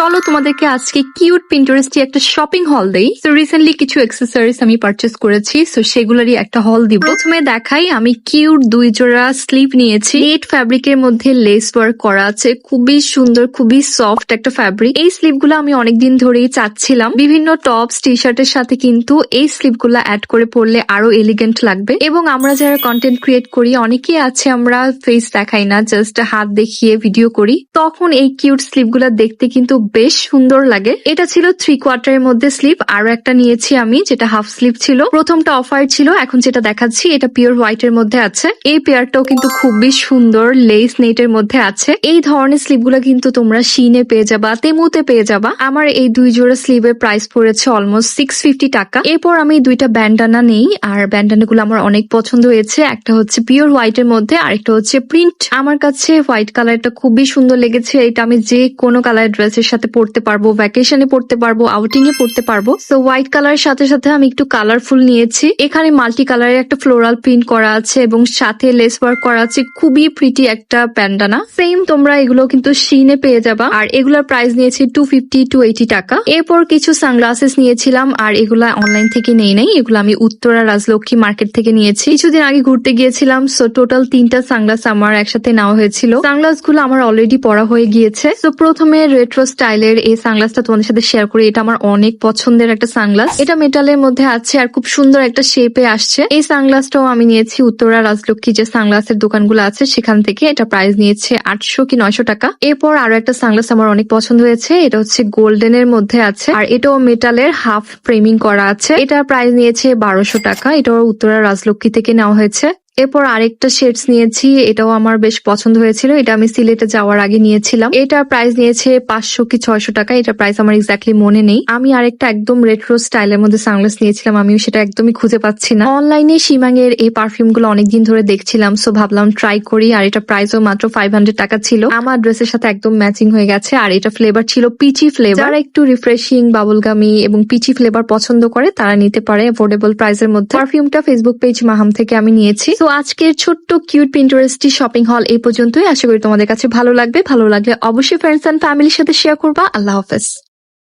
চলো তোমাদেরকে আজকে কিউট পিন্টারেস্টে একটা শপিং হল দেই। তো রিসেন্টলি কিছু অ্যাক্সেসরিজ আমি পারচেজ করেছি, তো সেগুলোরই একটা হল দিব। প্রথমে দেখাই, আমি কিউট 2 জোড়া স্লিভ নিয়েছি। নেট ফ্যাব্রিকের মধ্যে লেস ওয়ার্ক করা আছে, খুবই সুন্দর, খুবই সফট একটা ফ্যাব্রিক। এই স্লিভ গুলো আমি অনেকদিন ধরেই চাচ্ছিলাম। বিভিন্ন টপস টি শার্টের সাথে কিন্তু এই স্লিভ গুলো অ্যাড করে পরলে আরো এলিগেন্ট লাগবে। এবং আমরা যারা কন্টেন্ট ক্রিয়েট করি, অনেকেই আছে আমরা ফেস দেখাই না, জাস্ট হাত দেখিয়ে ভিডিও করি, তখন এই কিউট স্লিভ গুলা দেখতে কিন্তু বেশ সুন্দর লাগে। এটা ছিল 3/4 এর মধ্যে স্লিভ। আরো একটা নিয়েছি আমি, যেটা হাফ স্লিভ ছিল। প্রথমটা অফার ছিল, এখন যেটা দেখাচ্ছি এটা পিওর হোয়াইট এর মধ্যে আছে। এই পেয়ারটাও কিন্তু খুবই সুন্দর, লেস নেটের মধ্যে আছে। এই ধরনের স্লিভ গুলা কিন্তু তোমরা শিনে পেয়ে যাবা, তেমুতে পেয়ে যাবা। আমার এই 2 জোড়া স্লিভের প্রাইস পড়েছে অলমোস্ট 650 টাকা। এরপর আমি 2টা ব্যান্ডানা নেই, আর ব্যান্ডানা গুলো আমার অনেক পছন্দ হয়েছে। একটা হচ্ছে পিওর হোয়াইট এর মধ্যে, আর একটা হচ্ছে প্রিন্ট। আমার কাছে হোয়াইট কালারটা খুবই সুন্দর লেগেছে। এটা আমি যে কোনো কালার ড্রেসের সাথে পরতে পারবো, ভ্যাকেশনে পরতে পারবো, আউটিং এ পরতে পারবো। সো হোয়াইট কালারের সাথে সাথে আমি একটু কালারফুল নিয়েছি। এখানে মাল্টি কালারের একটা ফ্লোরাল প্রিন্ট করা আছে এবং সাথে লেস ওয়ার্ক করা আছে। খুবই প্রিটি একটা ব্যান্ডানা। সেম তোমরা এগুলো কিন্তু শিনে পেয়ে যাবা। আর এগুলোর প্রাইস নিয়েছি 250 to 80 টাকা। এরপর কিছু সানগ্লাসেস নিয়েছিলাম, আর এগুলা অনলাইন থেকে নেই নাই, এগুলো আমি উত্তরা রাজলক্ষ্মী মার্কেট থেকে নিয়েছি। কিছুদিন আগে ঘুরতে গিয়েছিলাম, সো টোটাল 3টা সানগ্লাস আমার একসাথে নেওয়া হয়েছিল। সানগ্লাস গুলো আমার অলরেডি পরা হয়ে গিয়েছে। তো প্রথমে রেট্রো স্টাইলের এই সানগ্লাসটা তোমাদের সাথে শেয়ার করি। এটা আমার অনেক পছন্দের একটা সানগ্লাস। এটা মেটালের মধ্যে আছে আর খুব সুন্দর একটা শেপে আসছে। এই সানগ্লাসটাও আমি নিয়েছি উত্তরা রাজলক্ষ্মী যে সানগ্লাসের দোকানগুলো আছে সেখান থেকে। এটা প্রাইস নিয়েছে 800 কি 900 টাকা। এরপর আরো একটা সানগ্লাস আমার অনেক পছন্দ হয়েছে। এটা হচ্ছে গোল্ডেন এর মধ্যে আছে, আর এটাও মেটালের হাফ ফ্রেমিং করা আছে। এটার প্রাইস নিয়েছে 1200 টাকা। এটাও উত্তরা রাজলক্ষ্মী থেকে নেওয়া হয়েছে। এরপর আরেকটা শেডস নিয়েছি, এটাও আমার বেশ পছন্দ হয়েছিল। এটা আমি সিলেটে যাওয়ার আগে নিয়েছিলাম। এটার প্রাইস নিয়েছে 500 কি 600 টাকা। এটার প্রাইস আমার এক্স্যাক্টলি মনে নেই। আমি আরেকটা একদম রেট্রো স্টাইলের মধ্যে সানগ্লাস নিয়েছিলাম, আমিও সেটা একদমই খুঁজে পাচ্ছি না। অনলাইনে শিমাং এর এই পারফিউম গুলো অনেকদিন ধরে দেখছিলাম, সো ভাবলাম ট্রাই করি। আর এটা প্রাইসও মাত্র 500 টাকা ছিল। আমার ড্রেসের সাথে একদম ম্যাচিং হয়ে গেছে। আর এটা ফ্লেভার ছিল পিচি ফ্লেভার। যারা একটু রিফ্রেশিং, বাবলগামি এবং পিচি ফ্লেভার পছন্দ করে তারা নিতে পারে অ্যাফোর্ডেবল প্রাইসের মধ্যে। পারফিউমটা ফেসবুক পেজ মাহাম থেকে আমি নিয়েছি। তো আজকের ছোট্ট কিউট পিন্টারেস্টি শপিং হল এই পর্যন্তই। আশা করি তোমাদের কাছে ভালো লাগবে। ভালো লাগলে অবশ্যই ফ্রেন্ডস এন্ড ফ্যামিলির সাথে শেয়ার করবা। আল্লাহ হাফেজ।